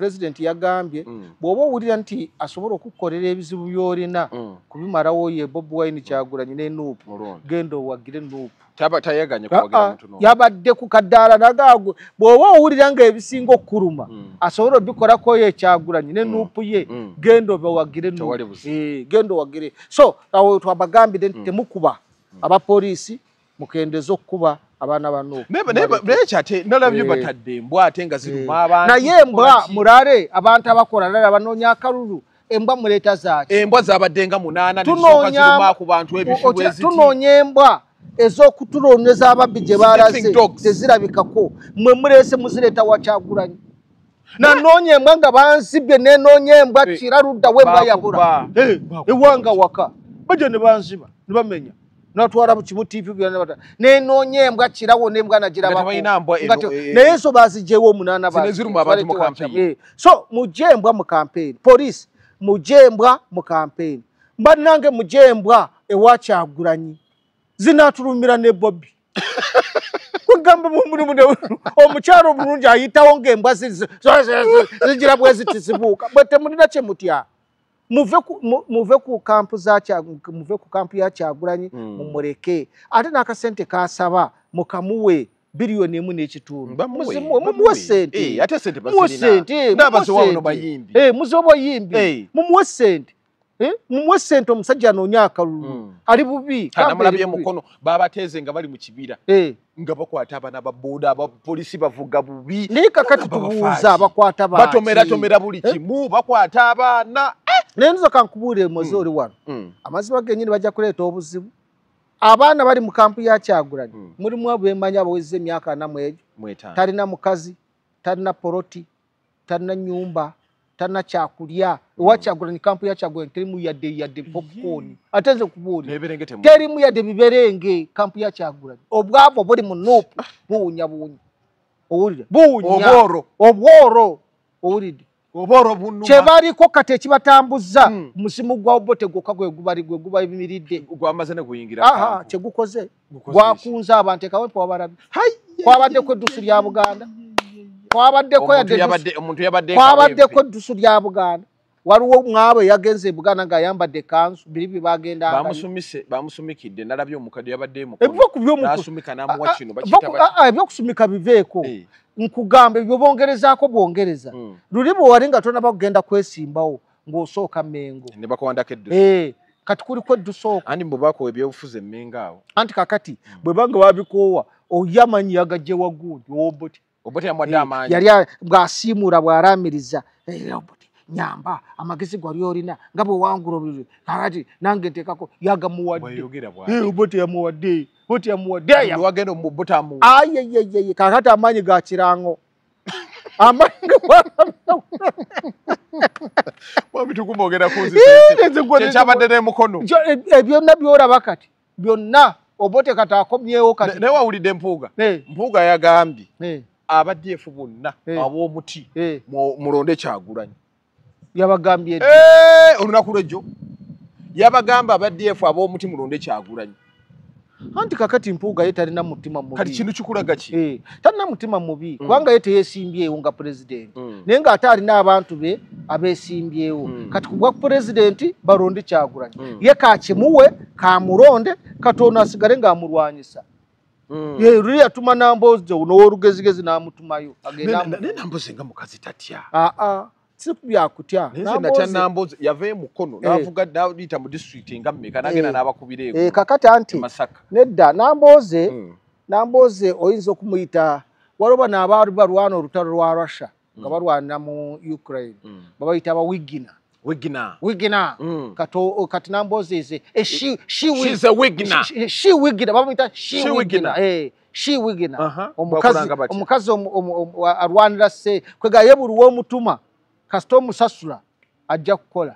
president yagambye bwoba owulira nti asobola okukolera ebizibu by'olina kubimalawo ye Bobi Wine Kyagulanyi ne Nuupu genda owagire Nuupu tayaganye kuwagira muntu no yabadde ku kaddaala nagaago bwoba owulira nga ebisinga okkuluma asobola obikolako ye Kyagulanyi ne Nuupu ye genda owagire Nuupu genda owagire so awo twabagambire temukuba abapoliisi mukendeza okuba abaana ba Nuupu naye kyate nalabye batadde embwa ate nga ziruma abantu naye embwa mulale abantu abakola nalala abanoonya akalulu embwa muleeta zaaki embwa zabadde nga 8 nezisooka ziruma ku bantu ebifibu eziti tunoonya embwa ez'okutulonyeza ababbi gye baalaze tezirabikako mwe muleese muzireeta wa Kyagulanyi nanoonya embwa nga banzibye nenoonya embwa kiraludda wembwa yabula ewanga waka bajja ne banziba ne bamenya natwala mu TV byonna nenoonya embwa kirawo n'embwa nagirabako naye zo bazijeewo 8 so mujje embwa mu campaign police mujje embwa mu campaign mbannange mujje embwa ewa Kyagulanyi zinatulumira ne Bobby kugamba omukyalo omulungi ayitawo ng'embwa zigira bwezi tisibuuka bwe temulina kye mutya muve ku kampu ya Kyagulanyi mumuleke ate n'akasente kasaba mukamuwe biliyoni 1 n'ekitundu mumuwe sente ate sente basilina n'abaziwawo no bayimbi muziwa bayimbi mumuwe sente mumuwe sente omusajja anoonya akalulu ali bubi kanamulabye mukono babateeze nga bali mu kibira nga bakwata abana babooda abapoliisi bavuga bubi naye kakati tubuuza bakwata batomera buli kimu bakwata abaana naye nzoka nkubuulire mozi oli wano amazima gennyini bajja kuleeta obuzibu abaana bali mu kampu ya Kyagulanyi mulimu abemanya abawezza emyaka 4 talina mukazi talina poloti talina nyumba talina kyakulya ewa Kyagulanyi kampu ya Kyagulanyi terimu yadde popcorn ate nze kubuulira terimu yadde biberenge kampu ya Kyagulanyi obwavo buli mu Nuupu buwunya owulire obworo owulidde oboro bunuma kyebaliko kati ekibatambuza musimu gwa Obote gwokka gwe guba ebimiridde gwamaze ne kuyingira kyegukoze gwakunza abantu ekawempe wabalabi kwabaddeko eddusu lya Buganda kwabaddeko eddusu lya Buganda waliwo mwabe yagenze e Buganda ng'ayambadde kanzu biribi bagenda bamusumikidde nalabye omukadde yabadde nasumika namuwa kino bakitaba ebyokusumika biveeko nkugamba ebyo bongerezaako bwongereza luli bwe wali nga tona bagenda kwesimbawo ng'osooka Mengo ne bakwandako eddusu kati kuliko eddusu andi mbubako ebyobufuzi emmenga awo anti kakati bwe banga babikoowa oyamanyi yagajje wagundi Obote yamwadde amaanyi yali bw'asiimuula bw'alaamiriza Obote nyamba amagezi gwali olina nga bwe wangula obululu kakati nange nteekako yagamuwadde Obote yamuwadde wagenda omubuta amu kakati amaanyi ga kirango wabitukumogera kunzi kyabadde n'emukono byonna byolaba kati byonna Obote kati akomyewo kati naye wawulidde Mpuuga yagambye abaddeefu bonna ab'omuti mulonde Kyagulanyi yabagambye olunaku lwejjo yabagamba abaddeefu ab'omuti mulonde Kyagulanyi anti kakati Mpuuga ye talina mutima mubi kati kintu kikulaga ki talina mutima mubi kubanga ye teyeesimbyewo nga pulezidenti naye ng'ate alina abantu be abeesimbyewo kati ku bwa pulezidenti balonde Kyagulanyi ye kakimuwe kamulonde Katonda asigale ng'amulwanyisa luli yatuma Nambooze n'ow'olugezigezi n'amutumayo naye Nambooze nga mukazi tatya si byakutya Nambooze yava mukono n'avuga n'ayita mu district nga mmeka n'agenda n'abakubira ego kakati anti nedda Nambooze oyinza okumuyita waliwo n'abaali balwana olutalo lwa Russia nga balwanira mu Ukraine babayita abawigina kati Nambooze is she's a wigina bamuyita she wigina omukazi alwanira se kwega ye buli w'omutuma kasita omusasula ajja kukola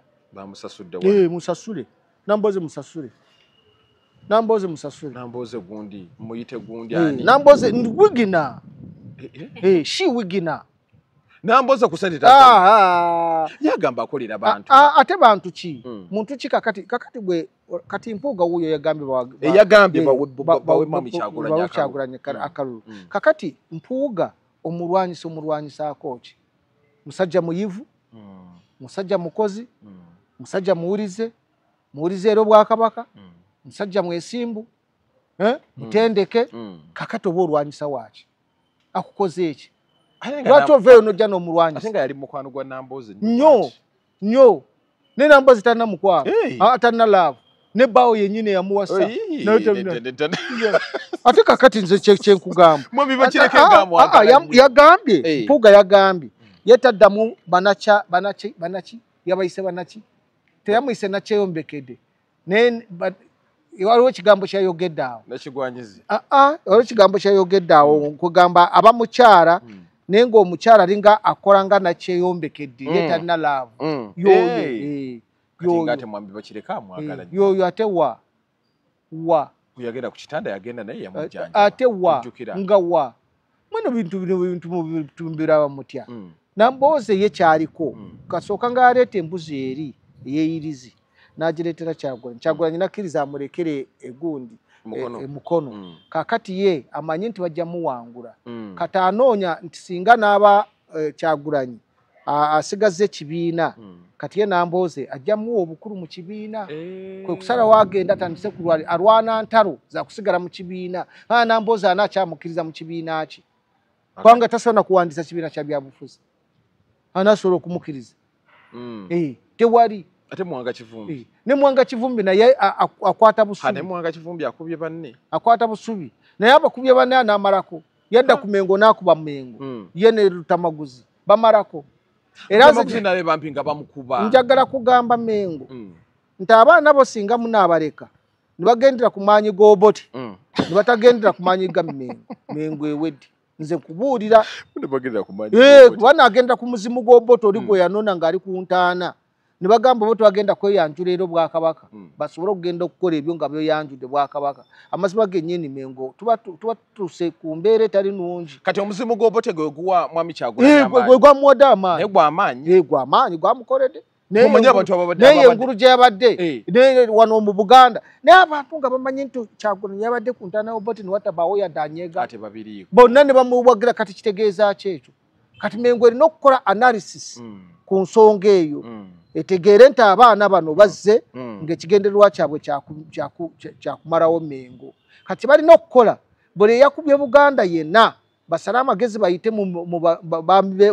musasule Nambooze musasule Nambooze gundi muyite gundi ani Nambooze wigina she wigina Nambooze kusendita yagamba akolera bantu ate bantu ki muntu ki kakati bwe kati Mpuuga wuyo yagambye bawe mami Kyagulanyi akalulu kakati Mpuuga omulwanyisaako ki musajja muyivu musajja mukozi musajja muwulize ero Bwakabaka musajja mwesimbu mutendeke kakati oba olwanyisa waaki akukoze eki lwaki oveeyo nojja n'omulwanyisa atenga yali mukwano gwa Nambooze nnyo ne Nambooze talina mukwano talina laavu ne bbaawo yennyini yamuwasa ate kakati nze kyenkugamba yagambye Mpuuga yagambye yetaddamu banaki yabayise banaki teyamuyise nakyeyombekedde waliwo ekigambo kyayogedde awo waliwo ekigambo kyayogedde awo kugamba abamukyala naye ng'omukyala alinga akola nga nakyeyombekedde ye talina laavu yoyo ate wa yagenda ku kitanda yagenda naye yamujjanja ate nga mweno bintu mbiraba mutya Nambooze ye kyaliko kasooka nga aleeta embuzi eri eyeyirizi n'agireetera Kyagulanyi nakkiriza amulekere egundi emukono kakati ye amanyi nti bajja muwangula kati anoonya nti singa n'aba Kyagulanyi asigaze ekibiina kati ye Nambooze ajja muwa obukulu mu kibiina kwe kusalawo agenda atandise kulwala alwana ntalo za kusigala mu kibiina Nambooze anakyamukkiriza mu kibiina ki kubanga tasobola kuwandiisa kibiina kya byabufuzi anasobola okumukkiriza tewali ate Mwanga Kivumbi ne Mwanga Kivumbi naye akwata busubi ne Mwanga Kivumbi akubye banne akwata busubi naye abakubye banne anamalako yadda ku Mengo n'akuba Mengo ye ne Lutamaguzi bamalako era nabe bampinga bamukuba njagala kugamba Mengo nti abaana bo singa munaabaleka ne bagendera ku maanyi g'Oboti ne batagendera ku maanyi ga Mengo ewedde nze kubuulira kubana agenda ku muzimu gw'Oboti oli gwe yanona ng'ali ku ntaana ne bagamba bo twagenda kweyanjula ero Bwakabaka basobole okugenda okukola ebyo nga byoyanjudde Bwakabaka amazima gennyini Mengo tuba tuuse ku mbeera etali nnungi kati omuzimu gw'Oboti gwe guwa mwami Kyagulanyi gwe gwamuwadde amaanyi gwamukoledde naye engulu gye yabadde wano mu Buganda naye abantu nga bamanyi nti Kyagulanyi yabadde ku ntaana y'Oboti ne watabaawo yadde anyeega bonna ne bamuwagira kati kitegeeza ki ekyo kati Mengo erina okukola analysis ku nsonga eyo etegeere nti abaana bano bazze ng'ekigendererwa kyabwe kyakumalawo Mengo kati balina okukola buli eyakubye Buganda yenna basale amagezi bayite mu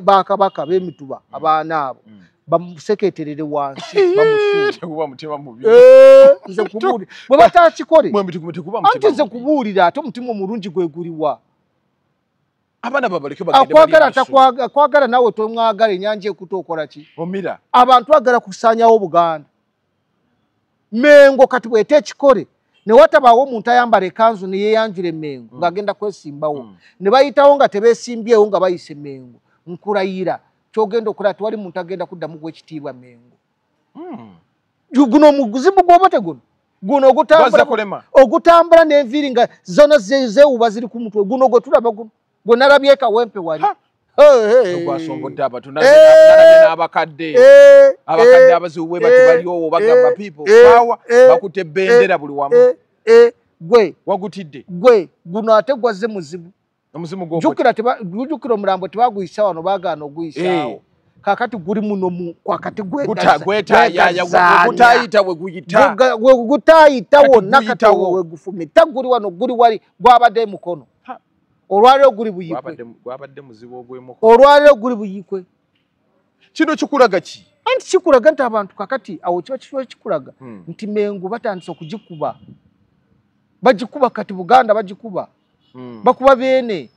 Bakabaka b'emituba abaana abo bamuseketerere wansi bamusuule bwe batakikole anti nze kubuulira ate omutima omulungi gwe guliwa akwagala nawe tomwagala ennyanja ekuta okola ki abantu bagala kusaanyawo Buganda Mengo kati bwete ekikole ne watabaawo omuntu ayambala ekanzu ne yeeyanjula Mengo ng'agenda kwesimbawo ne bayitawo nga tebeesimbyewo nga bayise Mengo nkulayira kyogenda okola tewali muntu agenda kuddamu gw'ekitiibwa Mengo guno omuzimu gw'Oboti guno ogutambula n'enviiri nga zona zeewuba ziri ku mutwe guno gwe tulaba guno gwe nalabye Kawempe wali gwasombodde n'abakadde abazibu bwe bati baliwo bagamba people power bakutte ebbendera buli wamu gwe wagutidde guno ate gwazze muzibu omuzimu jukira omulambo tebaguyisa wano baagaana oguyisaawo kakati guli muno kwakati gutayita we gutayita wonna kati we gufumita guli wano guli wali gwabadde mukono olwaliro guli buyikwe kino kikulaga ki anti kikulaga nti abantu kakati awo kiba kikulaga nti Mengo batandise okugikuba bagikuba kati Buganda bagikuba bakuba beene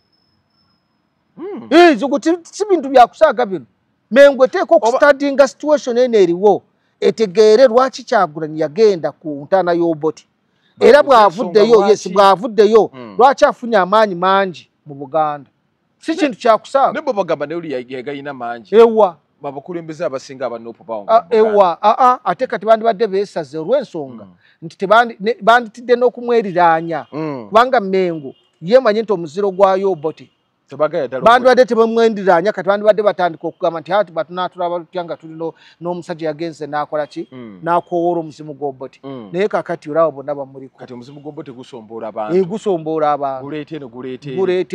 ezo si bintu byakusaaga bino Mengo eteeka okustadinga situation eno eriwo etegeere lwaki Kyagulanyi yagenda ku ntaana y'Oboti era bwavuddeyo lwaki afunye amaanyi mangi mu Buganda si kintu kyakusaaga ne bo bagamba ne oli yagayina mangi babakulembeze abasinga abanopo bawo ate kati bandibadde beesaze olw'ensonga nti banditidde n'okumweriraanya kubanga Mengo yemanyi nti omuziro gwayo Oboti bandu badde tebamwendiranya kati bandu badde batandika okugamba nti ati batunatulaba tutyanga tulino n'omusajja yagenze n'akola ki n'akowoola omuzimu gw'obote naye kakati olaba bonna bamuliko kati omuzimu gw'obote gusombola abantu gusombola abantu guleeta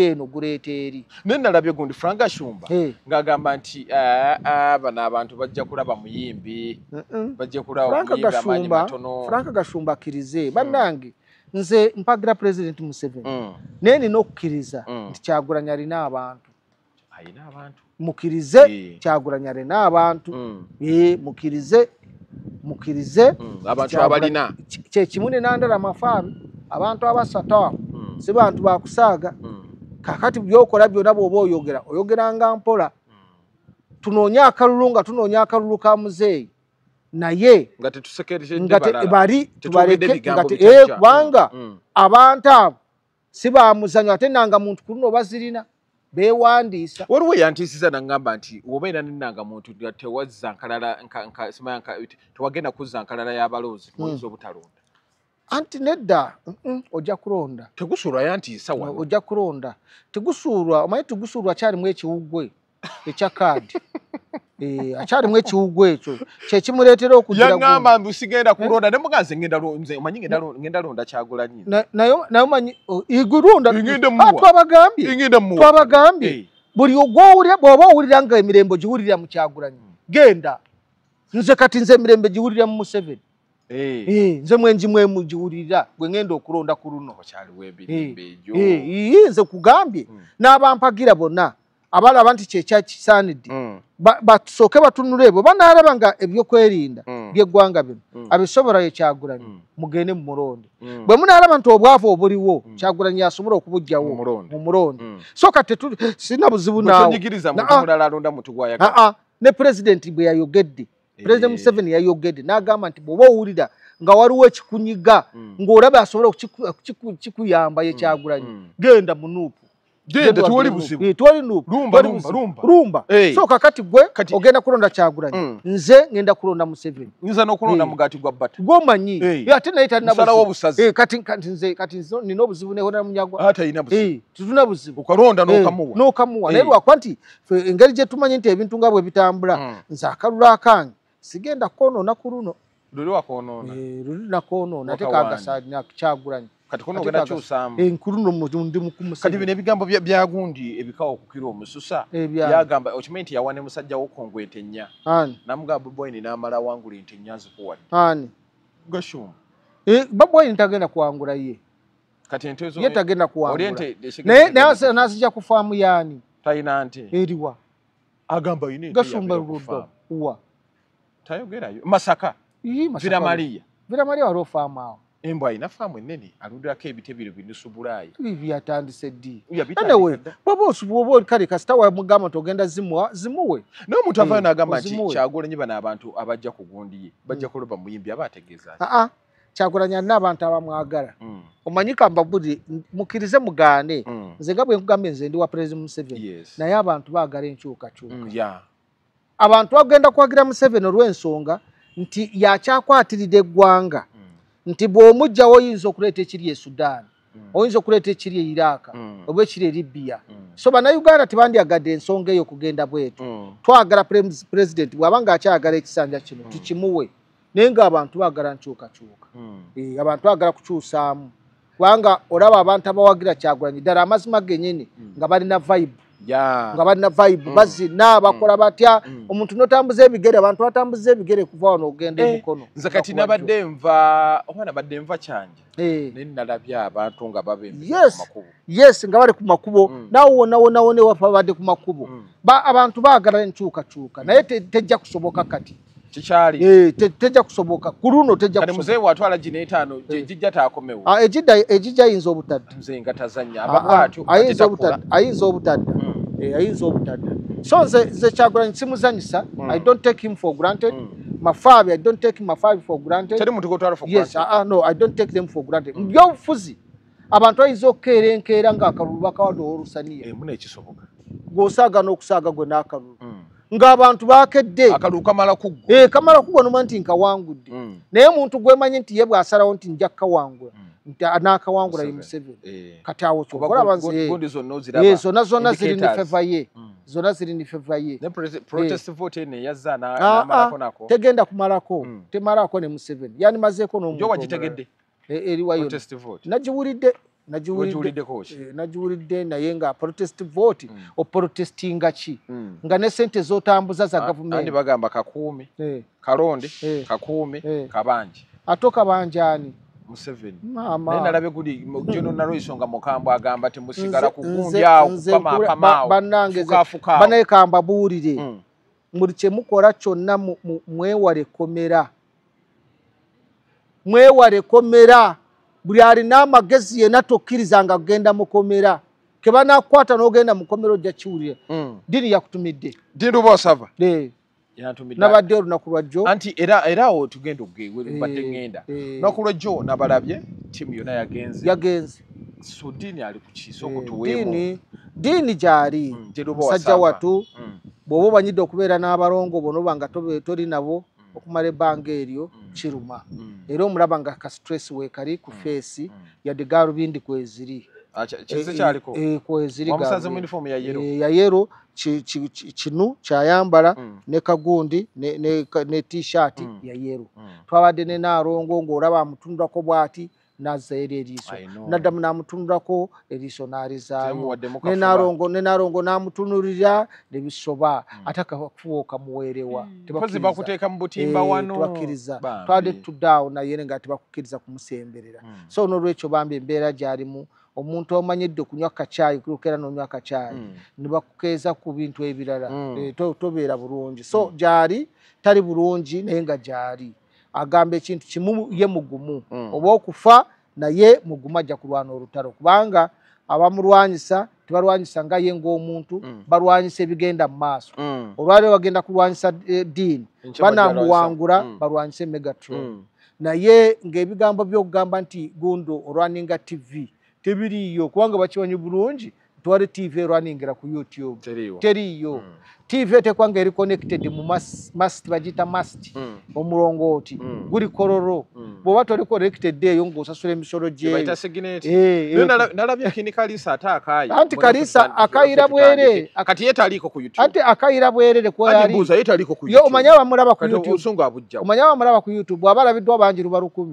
eno guleeta eri naye nalabye gundi Frank Gashumba ng'agamba nti bano abantu bajja kulaba muyimbi bajja kulaba muyimbi amaanyi matono Frank Gashumba akkirize bannange nze mpagira President Museveni naye nina okukkiriza nti Kyagulanyi alina abantu mukirize Kyagulanyi alina abantu mukirize abantu abalina kyekimu ne Nandala Mafaabi abantu abasatu abo si bantu bakusaaga kakati byokola byonna bw'oba oyogera nga mpola tunoonya akalulu ka muzeeyi naye bali tubaleke kubanga abantu abo si bamuzanyo ate nanga muntu ku luno bazirina beewandiisa waliwo yantiisiza nangamba nti wobeera nenanga muntu tewagenda kuzza nkalala y'abaloozi tuwoliza obutalonda anti nedda ojja kulonda tegusuulwa yantiisa wano ojja kulonda tegusuulwa omanyi tegusuulwa kyalimu ekiwuggwe ekya kaadi akyalimu ekiwuggwe ekyo kyekimuleetera okuyaŋŋamba mbu sigenda kulonda ne muganze nze omanyi ngenda londa Kyagulanyi naye omanyi igulunda twabagambye buli ogwowulira bw'oba owulira nga emirembe giwulira mu Kyagulanyi genda nze kati nze emirembe giwulira mu Museveni nze mwenjimwemu giwulira gwe ngenda okulonda ku luno nze kugambye n'abampagira bonna abalaba nti kyekyakisaanidde basooke batunule ebyo banaalaba nga ebyokwerinda by'eggwanga bino abisobola ye Kyagulanyi mugende mu mulonde bwe munaalaba nti obwavu obuliwo Kyagulanyi asobola okubugjawo mu mulonde so kati sina buzibu naawe ne pulezidenti bwe yayogedde President Museveni yayogedde n'agamba nti bw'oba owulira nga waliwo ekikunyiga ng'olaba asobola kikuyamba ye Kyagulanyi genda mu nuupu tuwali buzibu rumba so kakati gwe ogenda kulonda Kyagulanyi nze ngenda kulonda Museveni nza n'okulonda mugaati gwa bbata gwomanyi ate naye talina buzibu kati nze nina obuzibu nehonera munyagwa tetulina buzibu ukalonda n'okamuwa naye lwakwa nti engeri gye tumanyi nti ebintu nga bwe bitambula nze akalulu akange sigenda kwonoona ku luno luli nakwonoona ate kagasaanya Kyagulanyi kati kono ogenda kyusaamu kati bino ebigambo bya gundi ebikawo okukira omususa byagamba okimanyi nti yawane musajja w'okongwa ente nnya namugamba Bobi Wine n'amala wangula ente nnya nzikuwadde Gashumba Bobi Wine tagenda kuwangula ye kati ente ezo ye tagenda kuwangula naye n'azijja ku faamu yaani talina nte eriwa agamba yine ente Gashumba Ludo uwa tayogerayo Masaka Viramaliya waliwo faamu awo embwa alina faamu ennene alundirako ebitebiro binusubulaayi byatandise ddi bwoba kale kasita wamugamba nti ogenda zimuwe naye omuntu avayo n'agamba nti Kyagulanyi bano abantu abajja ku gundi ye bajja kuloba muyimbi aba ategeeza Kyagulanyi alina abantu abamwagala omanyi kamba buli mukkirize mugaane nze nga bwe nkugambye nze ndi wa President Museveni naye abantu baagala enkyukakyuka abantu bagenda kwagira Museveni olw'ensonga nti yakyakwatiridde eggwanga nti bw'omugjawo oyinza okuleeta ekiri e Sudan oyinza okuleeta ekiri e Iraq oba ekiri e Libya so bannayuganda tebandyagadde ensonga eyo kugenda bwetu twagala pulezidenti bw'aba nga akyagala ekisanja kino tukimuwe naye ng'abantu baagala nkyukakyuka abantu baagala kukyusaamu kubanga olaba abantu abawagira Kyagulanyi ddala amazima gennyini nga balina vibe bazina bakola batya omuntu notambuza ebigere abantu batambuza ebigere kuva wano ogenda emikono nze kati nabadde nva kyanja naye nalabye abantu nga yes nga bali ku makubo nawe wona wafa badde ku makubo abantu baagala enkyukakyuka naye tejja kusoboka kati kikyali tejja kusoboka ku luno tejja kusoboka muzeeyi watwala gino etaano ejijja taakomewo ejijja ayinza obutadda nze nga tazannya ababwatyo ayinza obutadda so nze Kyagulanyi simuzanyisa I don't take him for granted Mafaabi I don't take Mafaabi for granted teri muntu gotwala for granted no I don't take them for granted byobufuzi abantu ayinza okukeerenkeera ng'akalulu bakawadde olusaniya muna ekisoboka gw'osaaga n'okusaaga gwe n'akalulu ng'abantu baakedde akalulu kamala kuggwa kamala kuggwa nomanyi nti nkawangudde naye muntu gwemanyi nti ye bw'asalawo nti nja kkawangula n'akawangula ye Museveni kati awo kyokola banze zonna ziri ni favor ye zonna ziri ni favor ye ne protest vote ne yazza n'amalako nako tegenda kumalako temalako ne Museveni yani mazeeko n'omuntu jo wagitegedde eri wayo protest vote nagiwulidde naye nga protest vote o protestinga ki nga ne sente zotambuza za government andi bagamba kakuumi kalonde kakuumi kabanje atoka banjani Museveni naye nalabe gudi General Naroiso nga mukambwe agamba temusigala kugumbyawo kupamapamaawo banaye kamba buulire muri kye mukola kyonna mwewale komera buli alina amagezi yenna tokkirizanga kugenda mukomera ke banakwata n'ogenda mukomero ojja kiwulira dini yakutumidde dini oba osava nabadde olunaku lwajjo anti era awo tugenda okugewe badde ngenda olunaku lwajjo nabalabye tiimu yonna yagenze so dini ali ku kiso okutuweemu dini gyali musajja watu bw'oba obanyidde okubeera n'abalongo bonoba nga toli nabo okumala ebbanga eryo kiruma era omulaba nga ka stress weekali ku feesi yadde gaalubindi kweziri kweziri yayero kinu kyayambala ne kagundi ne t-shirt yayero twabadde ne Naalongo ng'olaba amutundako bw'ati nazzayo eriiso naddamu n'amutundako eriiso n'alizaayo ne Naalongo n'amutunulira ne bisoba ate akafuba okamuweerewa tebakkiriza twabadde tuddaawo naye nga tebakukkiriza kumusemberera so n'olwekyo bambi embeera gy'alimu omuntu omanyidde okunywa kacaayi kulukera n'onywa kacaayi ne bakukeeza ku bintu ebirala tobeera bulungi so gyali tali bulungi naye nga gyali agamba ekintu kimu ye mugumu oba okufa naye mugumu ajja kulwana olutalo kubanga abamulwanyisa tebalwanyisa nga ye ng'omuntu balwanyisa ebigenda mu maaso olwaliro bagenda kulwanyisa ddiini banamuwangula balwanyisa Megatron naye ng'ebigambo by'okugamba nti gundo olwaninga TV tebiriiyo kubanga bakimanyi bulungi twali TV erwaningira ku YouTube teriiyo TV etekwanga eri connected mu mast bagita mast omulongooti guli kororo bw'oba toli connected eyo ng'osasula emisolo gyeyo nalabye kini Kalisa ate akaayi anti Kalisa akayira bwere kati ye taliiko ku YouTube anti akayira bwerere kwa yali buuza ye taliiko ku YouTube omanya bamulaba ku YouTube obusungu abujjawo omanya bamulaba ku YouTube abalabiddwa bangi luba 10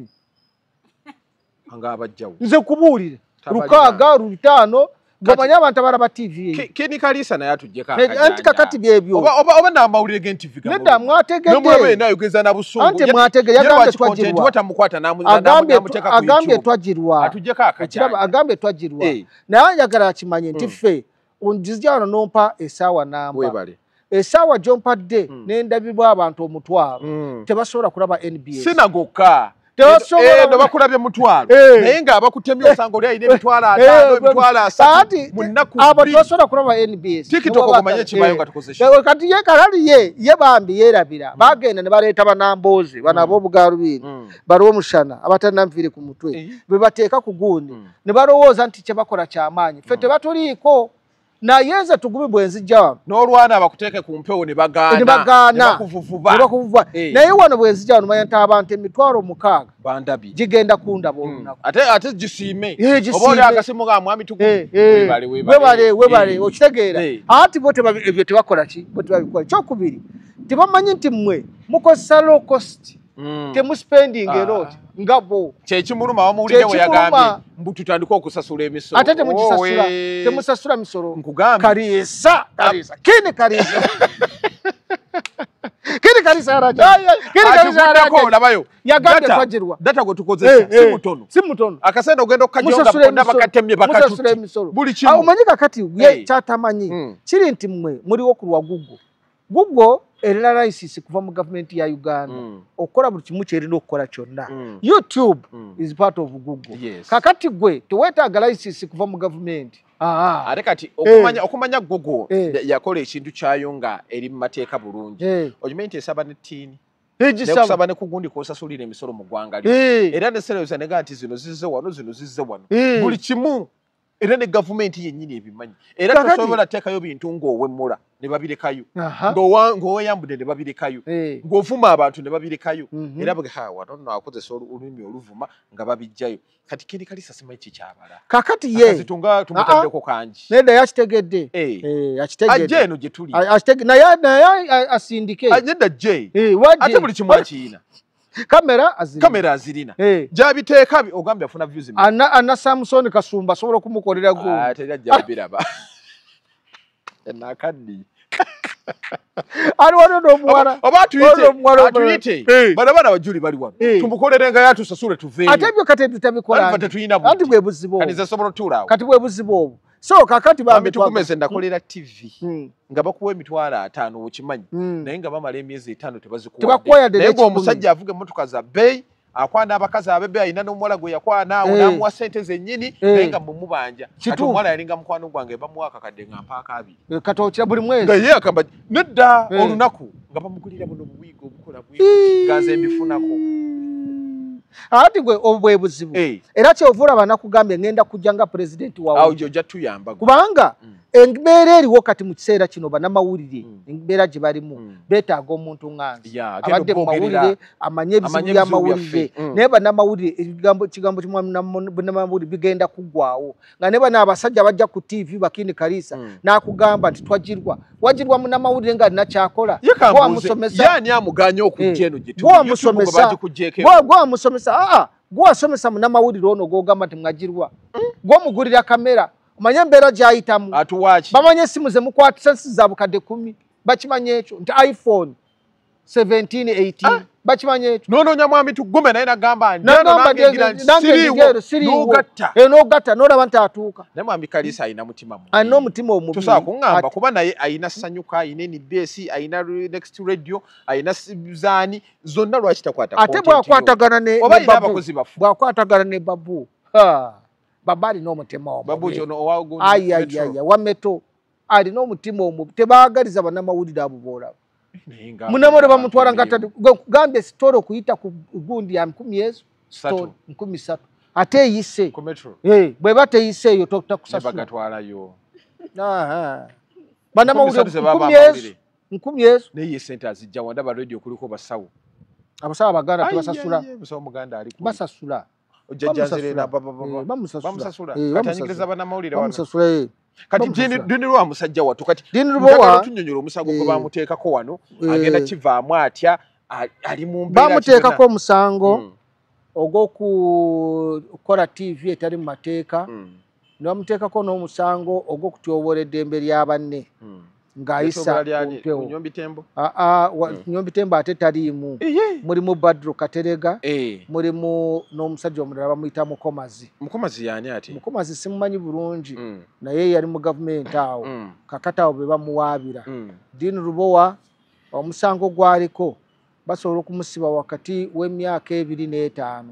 nga abajjawo nze kubuulire 6 5 Gomanya abantu abalaba TV. Kini Kalisa naye atujjeko akajanja. Anti kakati byebyo. Oba namawulire gen TV gamu. Nenda mwategedde. Nomwe nayo geza na busungu. Anti mwategedde yagambye twajirwa. Watamukwata namuteka ku YouTube. Agambye twajirwa. Atujjeko akajanja. Agambye twajirwa. Naye njagala kimanye nti ffe onjizjana nompa esaawa namba. Webale. Esaawa gyompadde n'endabibwa abantu omutwalo. Tebasobola kulaba NBA. Sinagoka. Ndo bakulabye mutwalo naye nga abakutemye osango lya ine emitwalo 5 emitwalo 7 munnaku abo tosobola kulaba NBS TikTok okumanye kibayo nga tukozesha kati ye kalali ye bambi yerabira bagenda ne baleeta banambozi banabo obugalubiri baliwo mushana abatanamvire ku mutwe be bateeka ku gundi ne balowooza nti kye bakola kyamaanyi ffe tebatoliiko nayenze tugubi bwenzijja n'olwana abakuteeke ku mpewo ne bagaana ne bakuvuvuba naye wano bwenzijja wano manya nti abantu emitwalo 6 bandabi gigenda kundaba olunaku ate gisiime oba oli akasimu ga mwami webale okitegeera ati bo ebyo tebakola ki bo tebabikola kyokubiri tebamanyi nti mmwe mukozesa low cost temuspending a lot ngabo kyekimuluma bamuwulire we yagambye mbu tutandika okusasula emisolo ate temusasula misolo Kalisa kini Kalisa kini Kalisa labayo yagambye twajirwa data gwe tukozesa si mutono akasenda ogenda okukajjonga bonna bakatemye bakatuti buli kimu omanyi kakati ye kyatamanyi kiri nti mmwe muliwo ku lwa Google erina license kuva mu government ya Uganda okola buli kimu kyerina okukola kyonna YouTube is part of Google kakati gwe teweetaaga license kuva mu government ate kati okumanya Google yakola ekintu kyayo nga eri mu mateeka bulungi okimanyi nti esaba ne ttiini nekusaba ne kugundi kwosasulira emisolo mu ggwanga lyo era ne serewusa nega nti zino zizze wano zino zizze wano buli kimu era ne government yennyini ebimanyi era tosobola teekayo bintu ng'owemmula ne babirekayo ng'oweyambude ne babirekayo ng'ovuma abantu ne babirekayo era wano nno akozesa olulimi oluvuma nga babijjayo kati kiri kalisa simanyi kikyabala kakati ye tumutaddeko kangi nedda yakitegedde ajja eno gye tuli naye asindike nedda ajje ate buli kimu akiina kamera azirina gyabiteeka ogambye afuna views ana Samson Kasumba asobola okumukolera ajja biraba enakaddi aliwo n'omuwala oba atuyite bana bajuli bali wano tumukolerenga yatusasule tuveeyo ate ebyo kati ebitabikola anti bwe buzibu kati bwe buzibu obwo so kakati bambi tukumeze ndakolera TV nga bakuwa emitwalo 5 okimanyi naye nga bamala emyezi 5 tebazikuwa naye omusajja avuga emmotoka za bei akwana abakazi abebe ayina n'omuwala gwe yakwana namuwa sente zennyini naye nga mumubanja kati omuwala yalinga mukwano gwange bamuwa akakadde nga mpaaka abiri katokira buli mwezi nga ye akamba nedda olunaku nga bamugulira buno buwiiga obukola bwigaza embifunako ati gwe obwe buzibu era kyovula banakugambye ngenda kujja nga president wawe awo jjo jatuyamba kubanga embeera eriwo kati mu kiseera kino bannamawulire embeera gye balimu beetaaga omuntu nganzi abadde mu mawulire amanye ebizibu by'amawulire naye bannamawulire ekigambo bannamawulire bigenda kuggwawo nga ne bano abasajja bajja ku TV Bakini Kalisa n'akugamba nti wagirwa munnamawulire nga alina kyakola yani amuganya okujja eno gye gwamusomesa gwasomesa munnamawulire ono gwogamba nti mwagirwa gwomugulira kamera omanye embeera gyayitamu bamanye essimu ze mukwatisa ensi za bukadde 10 bakimanye ekyo nti iPhone 17 18 bakimanye ekyo noononya mwami tugume naye nagamba n'ogatta n'olaba nti atuuka naye mwami Kalisa ayina mutima alina omutima omubi tosobola kuŋŋamba kuba naye ayina Sanyuka ayina NBS ayina Next Radio ayina Zaani zonna lwaki takwata ate bwakwatagana ne Babu Baba alina omutima omubi wameto alina omutima omubi tebaagaliza bannamawulire abo boolaba munnamawulire bamutwala ngagambye sitoro okuyita ku gundi ya 13 ate eyise bweba teyise eyo takusasula bannamawulire 10 naye sente azijja wandaba radio kuliko basawo abasawo abaganda tebasasula basasula kati Dini Ruwa musajja watu kati tunyonyola omusango gwe bamuteekako wano agenda kivaamu atya ali mu mbeera bamuteekako omusango ogw'okukola TV etali mu mateeka ne bamuteekako n'omusango ogw'okutyoboola eddembe lya banne ng'ayisa Nyombitembo ate taliimu mulimu Badru Katerega mulimu n'omusajja omulala bamuyita Mukomazi yani ati Mukomazi simumanyi bulungi naye yali mu gavumenti awo kakati awo be bamuwaabira Dini Rubowa omusango gwaliko basobola okumusiba wakati w'emyaka 2 n'5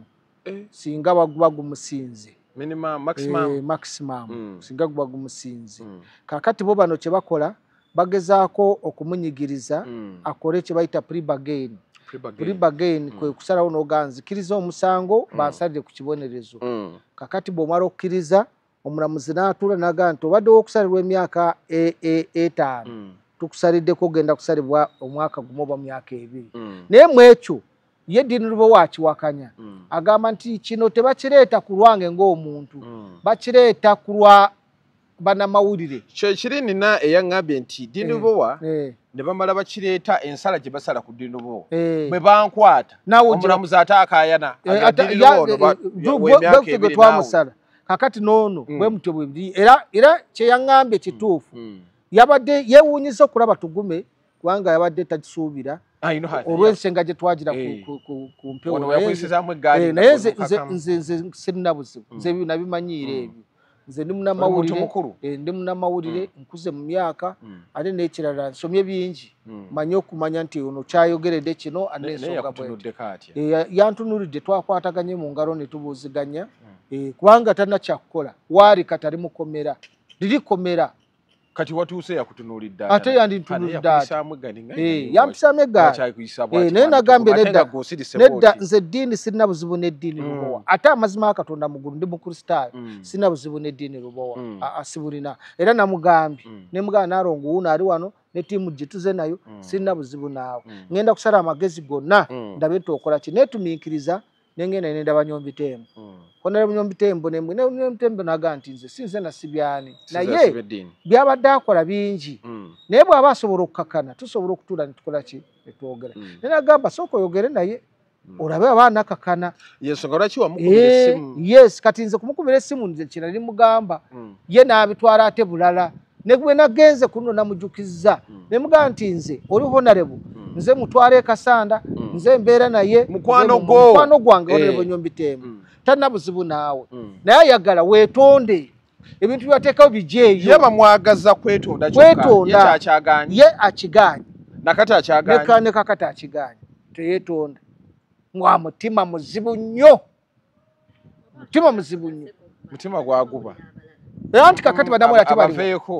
singa baguba gumusinze maximum singa guba gumusinze kakati bo bano kye bakola bagezaako okumunyigiriza akole kye bayita pre-bargain kwe kusalawo n'oganzikiriza omusango basalire ku kibonerezo kakati bw'omala okukkiriza omulamuzi n'atuula n'agamba nti obadde w'okusalirwa emyaka 5 tukusaliddeko ogenda kusalibwa omwaka gumu oba myaka 2 naye mu ekyo ye Dini Rubowa akiwakanya agamba nti kino tebakireeta ku lwange ng'omuntu bakireeta ku lwa bannamawulire kyekiri nina eyaŋŋambye nti Dini Rubowa ne bamala bakireeta ensala gye basala ku Dini Rubowa bwe bankwata omulamuzi ate akaayana gwe twamusala kakati n'ono bwe mutyo bwe biri era kyeyaŋŋambye kituufu yabadde yeewuunyiza okulaba tugume kubanga yabadde takisuubira olw'ensenga gye twagira ku mpewo naye nze sirina buzibu nze nabimanyiira ebyo nze ndi munnamawulire nkuze mu myaka ate n'ekirala nsomye bingi manye okumanya nti ono kyayogeredde kino anensonga yantunuulidde twakwataganye mu ngalo ne tubuuziganya kubanga talina kyakukola waali katali mukomera liri komera kati watuuse yakutunuulidde ate yandintunuulidde yampisamu eggaali naye nagambye nedda nze eddiini sirina buzibu n'eddiini lubowa ate amazima Katonda mugulu ndi mukristaayo sirina buzibu n'eddiini lubowa sibulina era namugambye nemugamba Naalongo wuuno ali wano ne ttiimu gye tuze nayo sirina buzibu naawe ngenda kusala amagezi gonna ndabe nti ki neetumiikiriza nengenda nendaba Nyombitembo Honorable Nyombitembo Nyombitembo naga nti nze sinze nasibyani naye byabadde akola bingi naye bw'aba asobola okukakana tusobola okutuula netukola ki netwogera nenagamba sooka oyogere naye olabe abaana kakana yensonga lwaki wamukubira essimu yes kati nze kumukubira essimu nze kira limugamba ye n'abitwala ate bulala ne bwe nagenze kuno namujukizza ne mugamba nti nze oli Honorable nze mutwale Kasanda nze mbeera naye mukwano gwange Honorable Nyombitembo tanna buzibu naawe naye ayagala weetonde ebintu byateekawo bijeeyo ye bamwagaza kwetonda kyokka ye akiganye nakati akyaganye ne kakati akiganye teyeetonda mwa mutima muzibu nnyo mutima gwaguba anti kakati badamu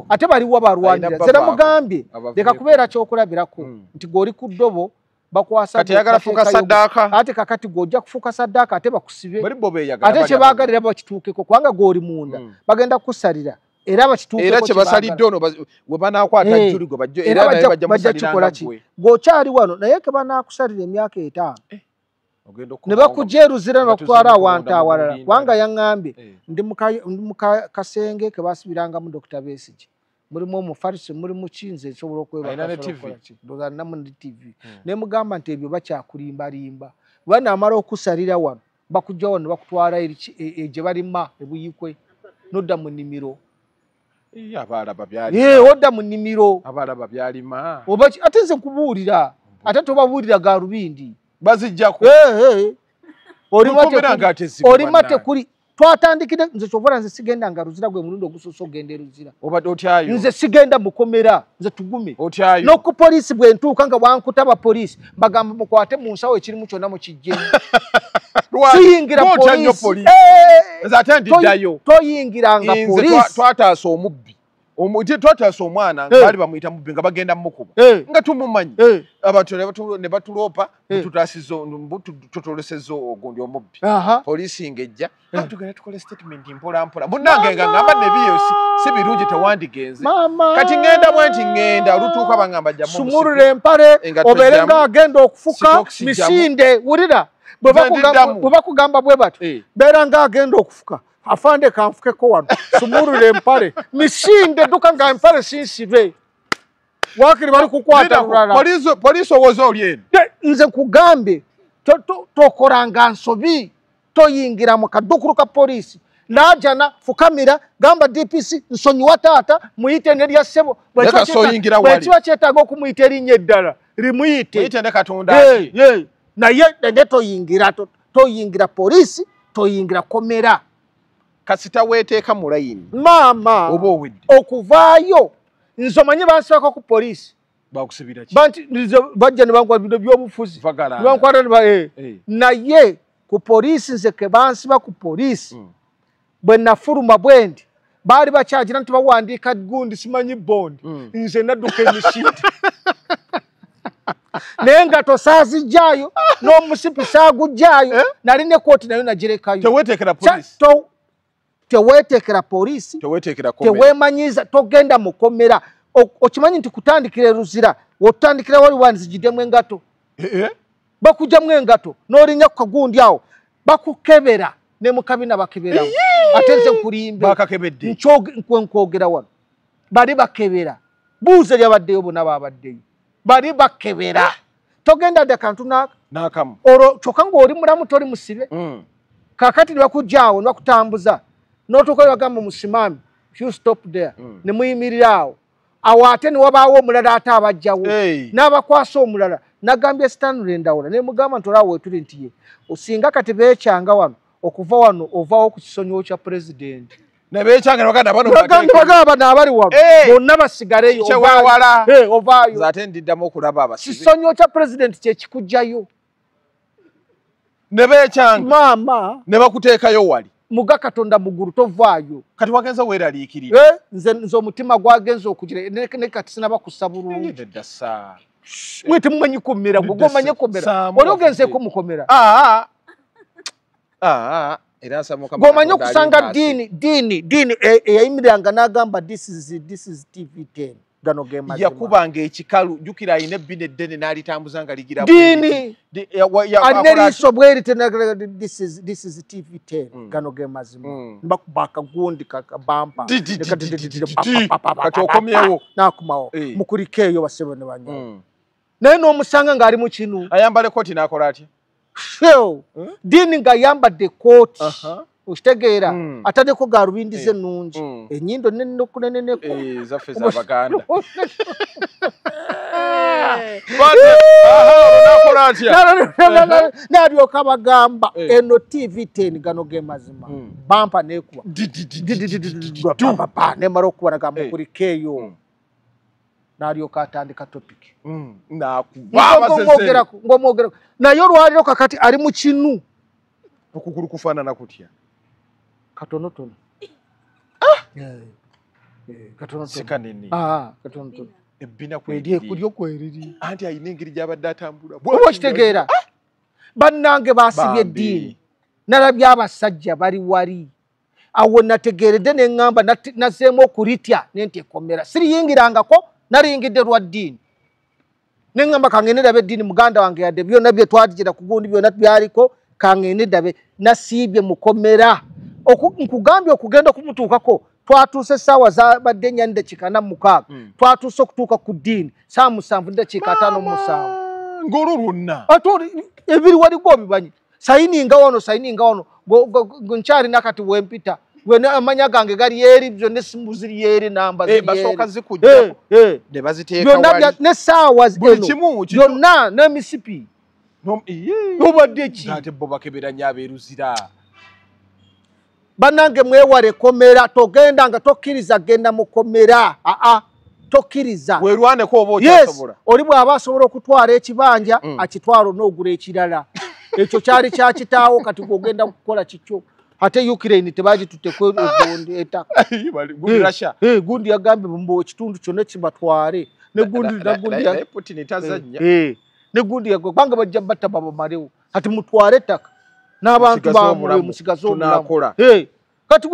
ate baliwo balwanira zera mugambye leka kubeera kyokulabirako nti goli ku ddobo bakwasa kati yagala fuka sadaka ate kakati gojja kufuka sadaka ate bakusibe ate kye baagalira bakituukeko kubanga goli munda bagenda kusalira era bakituukeko era kye basalidde ono we banaakwata jjuli gwe bajjo era naye bajja kikola ki gwokyali wano naye ke banaakusalira emyaka 5 ne bakujeruzira ne bakutwala awantu awalala kubanga yaŋŋambye ndi mu kasenge ke basibirangamu Dr. Besigye mulimu omufarisi mulimu kinze esobola okwebakanamu ndi TV ne mugamba nti ebyo bakyakulimbalimba banaamala okusalira wano bakujja wano bakutwala gye balima ebuyikwe nodda mu nnimiro odda mu nnimiro ate nze nkubuulira ate tobabuulira ga lubindi bazijjako olima tekuli twatandikire nze kyovula nze sigenda nga ruzira gwe mulundi ogusoose ogenda eruzira obadde otyayo nze sigenda mukomera nze tugume n'oku poliisi bwe ntuuka nga bwankuta abapoliisi bagamba mukwate mu nsawo ekirimu kyonna mukijjemu tuyingira poliisi ate ndiddayo toyingiranga poliisi twataasa omubbi twataasa omwana baali bamuyita mubbi nga bagenda mukuba nga tumumanyi abantu ne batuloopa tutolesezza ogundi omubbi poliisi ng'ejja tugenda tukole statement mpolampola munnange nga ngamba nebiyo si birungi tewandigenze kati ngenda bwenti ngenda olutuuka bangamba jjamu sumulula empale obeere ng'agenda okufuka misinde wulira bwe bakugamba bwe bato beera ng'agenda okufuka afande kanfukeko wano sumulula empale misinde duka nga empale sinsibe wakiri bali kukwata lulala poliisi owoza oli eno nze nkugambye tokolanga nsobi toyingira mu kaddukulu ka poliisi naajana fukamira gamba DPC nsonyiwa taata muyite nerya ssebo bwekiba kyetaaga okumuyita erinnya eddala limuyite naye nende toyingira poliisi toyingira komera kasita weeteeka mu layini maama oba owedde okuvaayo nze omanyi bansibako ku poliisi bakusibira ki bajja ne bankwata byobufuzi naye ku poliisi nze ke bansiba ku poliisi bwe nafuluma bwendi baali bakyagira nti bawandiika gundi simanyi bondi nze nadduka emisinde naye nga tosaazijjaayo n'omusipi saagujjaayo nali ne kooti nayo nagirekayo teweetekera poliisi teweemanyiza togenda mukomera okimanyi nti kutandikira eruzira wotandikira wali wanzigiddemu engato bakugjamu engato n'olinnya ku kagundi awo bakukebera ne mukabina bakeberawo ate nze nkulimbe nkwogera wano bali bakebera buuze lyabaddeyo bonna babaddeyo bali bakebera togenda dde kantu n'akamu olwo kyokka ng'oli mulamu toli musibe kakati ne bakujjaawo ne bakutambuza n'otuuka ne bagamba musimami you stop there ne muyimirira awo ate ne wabaawo omulala ate abajjawo n'abakwasa omulala nagambye Stanley Ndawula ne mugamba nti olaawo wetuli nti ye osinga kati beekyanga wano okuva wano ovaawo ku kisonyiwo kya pulezidenti bagamba bano abali wano bonna basigaleyo ovaayo ate ndiddamu okulaba abasibe kisonyiwo kya pulezidenti kyekikujjayo ne beekyanga maama ne bakuteekayo wali muga Katonda muguru tovaayo kati wagenza weeraliikirira nze omutima gwagenza okugira ne kati sinaba kusabulungi dassa mwite mumanyi komera gwo manye komera oli ogenze ko mukomera era samuka gomanye kusanga dini eyayimiranga n'agamba this is TV10 gano game yakubanga ekikalu jukira ine bine dene n'alitambuza nga ligira dini aneriso bweri tena this is TV10 gano game mazima mbakubaka gundi kakabampa kati okomyewo nakumawo mukurikeyo basebone banyo naye n'omusanga ng'ali mu kinu ayambale koti n'akola atya dini nga yambadde kooti okitegeera ataddeko garubindize ennungi ennyindo nenokuneneneko zaffe z'Abaganda n'alyoka bagamba eno TV10 gano ge mazima bampa neekuba nemala okuba nagamba mukurikeeyo n'alyoka atandika topic ng'omwogerako naye olwaliro kakati ali mu kinu okugulu kufaanana kutya katonotono sikanene katonotono ebbina kulyo kweriri anti ayina engeri gy'abadde atambula oba okitegeera bannange baasibye eddiini nalabye abasajja bali wali awo nategeeredde ne ŋŋamba nazeemu okuritya nenti ekomera siriyingirangako naringidde lwa ddiini ne ŋŋamba kangende ndabe eddiini muganda wange yadde byonna bye twatijira ku gundi byonna byaliko kangende ndabe nasiibye mukomera nkugambye okugenda okumutuukako twatuuse essaawa zabadde 4 dakiika 46 twatuuse okutuuka ku ddiini saa 7 dakiika 57 ng'olwo lwonna ate ebiri waligwo obimanyi sayininga wano nkyalina kati wempita amanya gange gali eri byonna essimu ziri eri namba basooka zikujjako ne baziteeka wali n'essaawa eno byonna n'emisipi obadde ki ate bo bakeberanya abeeruzira bannange mwewale komera togendanga tokkiriza genda mu komera tokkiriza weerwaneko oba okyasobola oli bw'aba asobola okutwala ekibanja akitwala n'ogula ekirala ekyo kyali kyakitaawo kati gwogenda kukola kikyo ate Ukraine tebagitutteko egondi ettaka gundi yagambye mbu ekitundu kyonna kibatwale negundi yagwanga bajja batta babamalewo kati mutwale ettaka n'abantu bamwe musigaze obulamu kati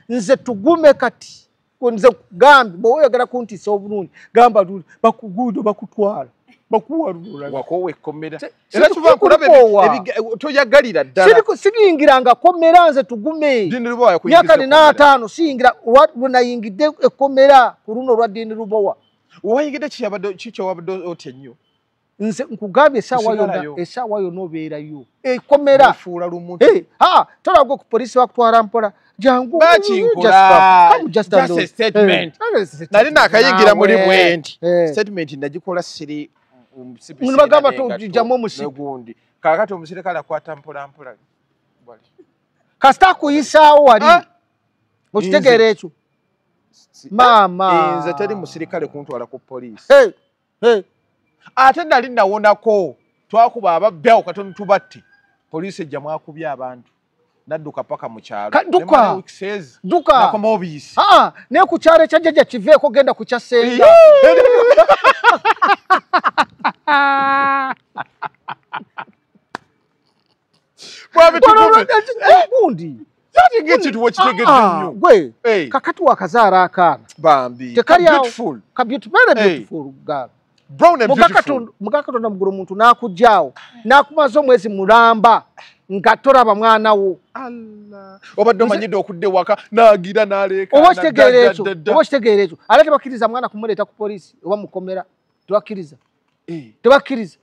nze tugume kati nze kugambe bw'oyagala kuntiisa obulungi gamba bakuguudo bakutwala bakuwalula wakowe komera era tuva kulaba toyagalira ddala sigiyingiranga komera nze tugume myaka 5 siyingira lwenayingidde ekkomera ku luno olwa ddiini lubowa wayingidde kikyo wabadde otya nnyo nze nkugambye essaawa yonna obeerayo ekkomera tolagwe ku poliisi bakutwala mpola jangu nali nakayingira muli bwendi statement nagikola siri bagamba tujjamu omusipi kakati omusirikale akwata mpola kasita akuyisaawo wali okitegeera ekyo maama nze teri musirikale kuntwala ku poliisi ate nali nawonako twakuba ababyawo katono tubatte poliisi ejja mwakubye abantu nadduka paka mu kyalo duka naye ku kyalo ekyajjajja kiveeko genda ku kyasenga gundi ekintu wekitegedde nnyo gwe kakati wakazaala akaana beautiful girl muga Katonda mugulu omuntu n'akugyawo n'akumaze omwezi mulamba nga tolaba mwana wo obadde omanyidde okudde waka n'agira n'aleeka oba kitegeera ekyo ate tebakkiriza mwana kumuleeta ku poliisi oba mukomera tebakkiriza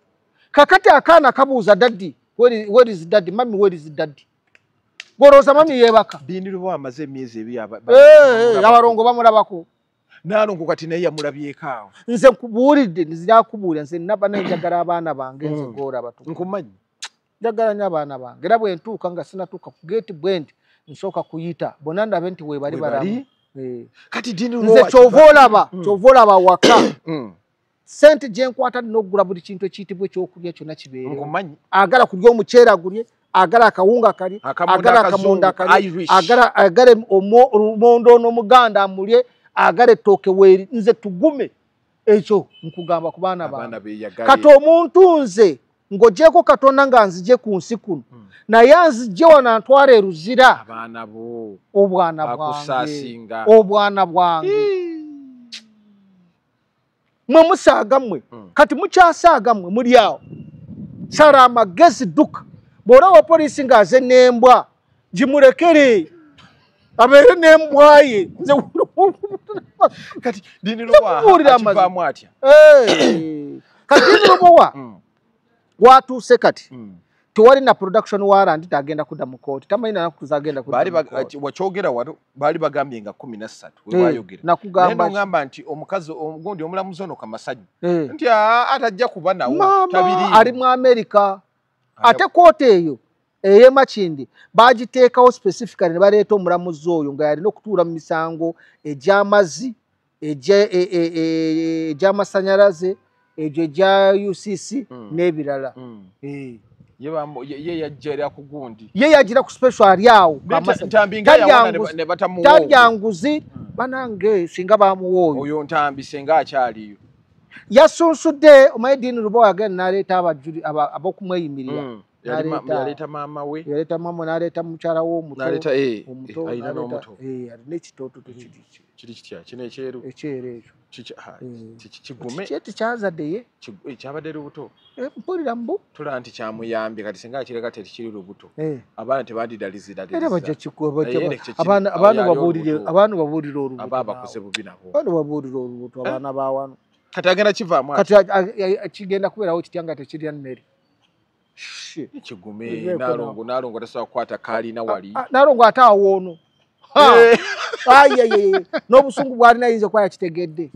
kakati akaana kabuuza daddi where is daddy mami where is daddy gwolowooza mami yeebaka bindirwa amaze emyezi ebiri abalongo bamulabako nalongo kati naye yamulabyeko awo nze nkubuulidde nzirakubuulira nze naba nenjagala abaana bange nze goolaba nkumanyi njagala nnyo abaana bange era bwe ntuuka nga sinatuuka ku geeti bwe nti nsooka kuyita bonna ndabe nti weebali balamu kati dini nze kyova olaba waka sente gye nkwata nina okugula buli kintu ekiyitibwa ekyokulya kyonna kibeere nkumanyi agala kulya omuceere agulye agala akawunga kali agala akamonda kali agala omondo n'omuganda amulye agala ettooke weeri nze tugume ekyo nkugamba ku baana bange kati omuntu nze ng'ogyeko Katonda nga nzije ku nsi kuno naye nzije wano antwala eruzira obwana bwange mwe musaaga mmwe kati mukyasaaga mmwe muli awo sala amagezi dduka bw'olaba poliisi ng'aze n'embwa gimurekere abeere n'embwa ye kati Dini Lubowa akivaamu atya kati Dini Lubowa watuuse kati tewali na production warrant tagenda kudda mu kooti tamanyi naku zagenda kudda wakyogera wano baali bagambye nga 13 we bayogera nakugamba ngamba nti omukazi omugundi omulamuzi ono Kamasajja nti atajja kuba nawo tabiri ali mu America ate kooti eyo eye Makindi bagiteekawo specifically ne baleeta omulamuzi oyo nga yalina okutuula mu misango egy'amazzi egy'amasanyalaze egyo egya UCC n'ebirala ye yajjera ku gundi ye yagira ku special ali awo ntambinga yawana ne batamuwo talyanguzi banange singa bamuwoyo oyo ntambi senga akyaliyo yasunsude omaye Dini Lubowa agenda n'aleeta abajuli abokumweyimirira yaleta mama we yaleta mama n'aleeta mukyala w'omuto omuto alina n'omuto alina ekitooto kiri kitya kino ekyeru kigume kyeti kyazadde ye kyabadde lubuto mpulira mbu tula nti kyamuyambye kati singa akireka tekiri lubuto abaana tebandidalizira era bajja abaana babuulira olubuto ababakoze bubi nabo abaana babuulira olubuto abaana bawano kati agenda kivaamu kati kigenda kubeerawo kityanga tekirya nnere kigume nalongo tasobola kukwata kaalina wali nalongo ate awoono n'obusungu bwalina yinza okuba yakitegedde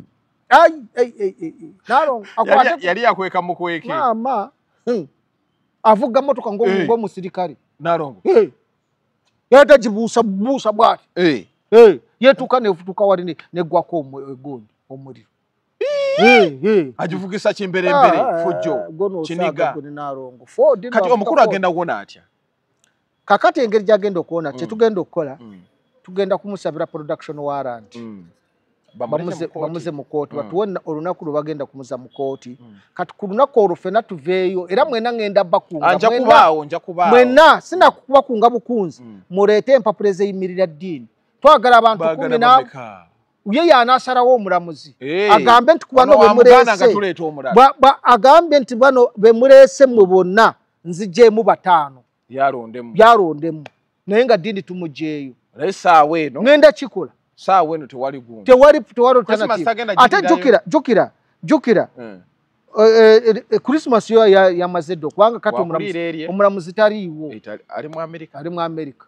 yali yakweka mukweke maama avuga motoka ng'omusirikale nalongo yata gibuusa bwati yetuuka nefutuka wali neggwako egundi omuliro agivugisa kimberembere fujjo kiniga kati omukulu agenda kuwona atya kakati engeri gyagenda okuwona kyetugenda okukola tugenda kumusabira production warrant bamuze mu kooti batuwe olunaku lwe bagenda kumuza mu kooti kati ku lunaku olwo ffenna tuveeyo era mwena ngenda bakunga mwena sinakubakunga bukunzi muleete empapula ezeyimirira Dini twagala abantu 10 ye yanaasalawo omulamuzi agambe nti kubano bemuleese agambe nti bano bemuleese mwe bonna nzijeemu 5 byalondemu naye nga Dini tumugyeeyo saawa eno ngenda kikola saawa eno tewali gundi tewali ate jukira Christmas yo yamaze ddo kubanga kati omulamuzi taliiwo ali mu America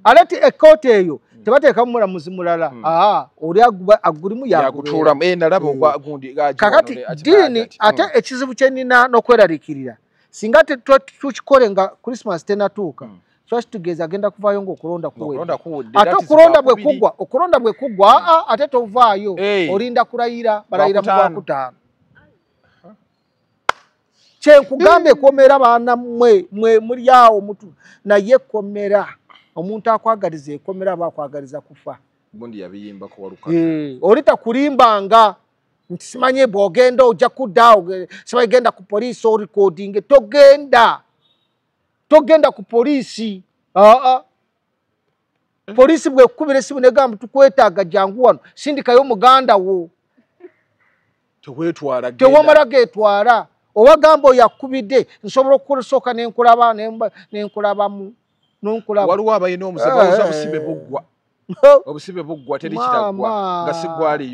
alati ekooti eyo tebateekamu mulamuzi mulala oli agulimu yakutuulamu nalaba ogwagundi kakati Dini ate ekizibu kye nnina n'okweraliikirira singa tukikole nga Christmas tenatuuka twakitegeeza agenda kuvaayo ng'okulonda kuwedde ate okulonda bwe kuggwa ate tovaayo olinda kulayira balayira mu Gwakutaano kyenkugamba ekomera baana mwe muli awo mutu naye ekomera omuntu akwagaliza ekomera aba akwagaliza kufa gundi yabiyimbako waluka oli takulimbanga nti simanye bw'ogenda ojja kudda sibaigenda ku poliisi orecording togenda ku poliisi poliisi bwekukubira esimu negamba tukwetaaga jangu wano sindikayo muganda wo tewamala getwala oba gamba oyakubidde nsobola okukusooka nenkulabamu waliwo abalina omuzibu busibe buggwa obusibe buggwa teri kiraggwa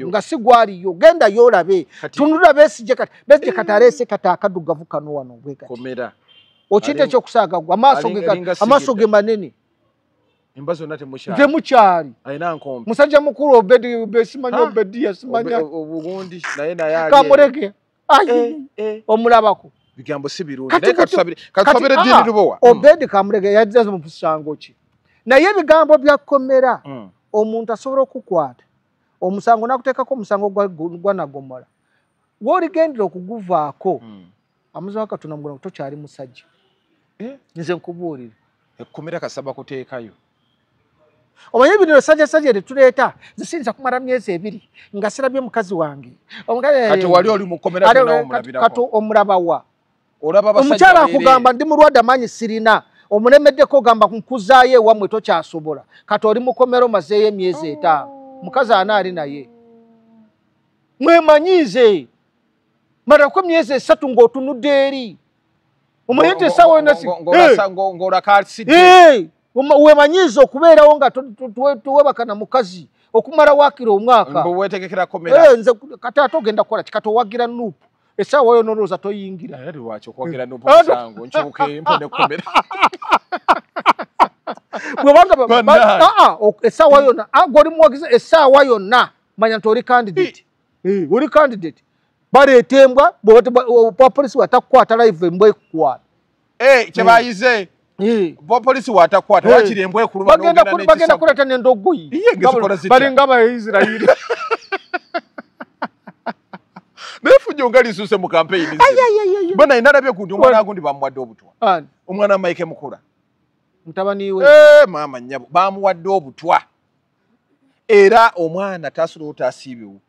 nga sigwaliyo genda yolabe tunulira besije kati aleese kati akaddugavu kano wano komera okiyita ekyokusaagagwa amaaso ge manene emba zonna temukyali alina nkompe musajja mukulu Obedi simanya Obedi yasimanya obugundi naye kamuleke omulabako bigambo si birungi naye katusabire Dini Lubowa Obedi kamuleke yaddaze mu musango ki naye ebigambo byakomera omuntu asobola okukwata omusango nakuteekako omusango gwa Nagomola w'oligendera okuguvaako amazima Katonda mugula tokyali musajja nze nkubuulira ekkomera kasaba kuteekayo omanyi bino sajja tuleeta zisinza kumala myezi 2 nga sirabye mukazi wange kati wali oli mu kkomera omulabirako kati omulabawa omukyala akugamba ndi mulwadde amanyi sirina omulemeddeko ogamba nkuzaayo ewammwe tokyasobola kati oli mukomero mazeeyo emyezi 5 mukazi ana ali naye mwemanyize malako myezi 3 ng'otunudde eri omanyi nti essaawa wemanyize okubeerawo nga tuwebaka na mukazi okumala waakira omwaka nze kati ate ogenda kukola kikati owagira nuupu essaawa yo nolowooza toyingira essaawa yonna goli muwagiza essaawa yonna manya nti oli candidate baleeta embwa polisi watakukwata live embwa ekukwata kyebayize polisi watakwata wakiri embwa ekuluma bagenda kuleeta n'endogoyi balinga abaisirayiri nefujo nga lisuuse mu kampeyini bona inalabye kunti omwana agundi bamuwadde obutwa omwana Mike Mukula mutabani we maama nnyabo bamuwadde obutwa era omwana tasobola otasiibewo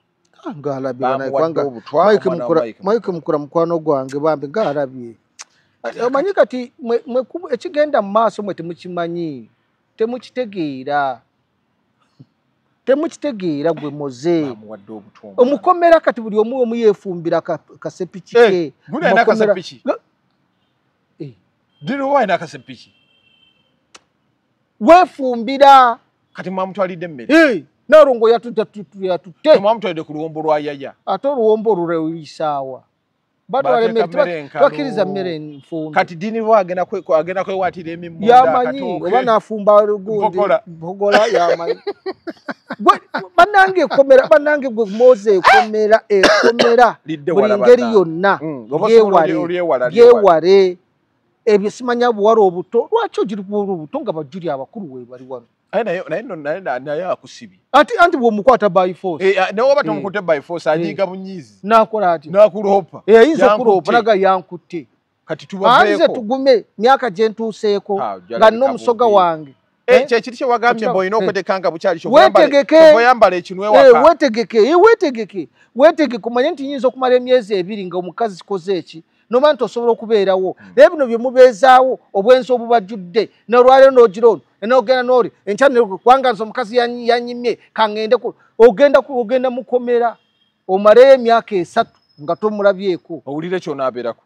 Mike Mukula mukwano gwange bambi ngaalabye omanyi kati ekigenda mu maaso mwe temukimanyi temukitegeera gwe moze omukomera kati buli omu yeefumbira kasepiki ke weefumbira kati mwamutwalidde emmere Narongo yatutte mwamutwalidde ku luwombo lwa yaya ate oluwombo olulwisaawa twakiriza mmere nfumbi kati dini bwo agenda kwewatira emimunda yamanyi oba nafumba gundi mpogola yamanyi bannange gwe moze ekomera buli ngeri yonna yewale ebyo simanya buwala obuto lwaki ogiri buwala obuto nga bajjuli abakulu webali wano naye akusibye anti bw'omukwata by force naye oba tomukutte by force anyiiga bunyiizi nakola ati nakuloopa ayinza okuloopa naga yankutte kati tubaveeko tugume myaka gye ntuuseeko nga nina omusoga wange kyekiri kye wagambye mboyina okwetekanga bukyali kyoyambala ekinwe waka weetegeke kumanye nti nyinza okumala emyezi 2 nga omukazi kikoze eki noba nti osobola okubeerawo naye bino bye mubeezaawo obwenzi obubajjudde n'olwaleero n'ogirono n'ogenda n'oli enkya kubanga nze omukazi yanyimye kaŋŋende ogenda mukomera omaleyo emyaka 3 nga tomulabyeko owulire kyonaabeerako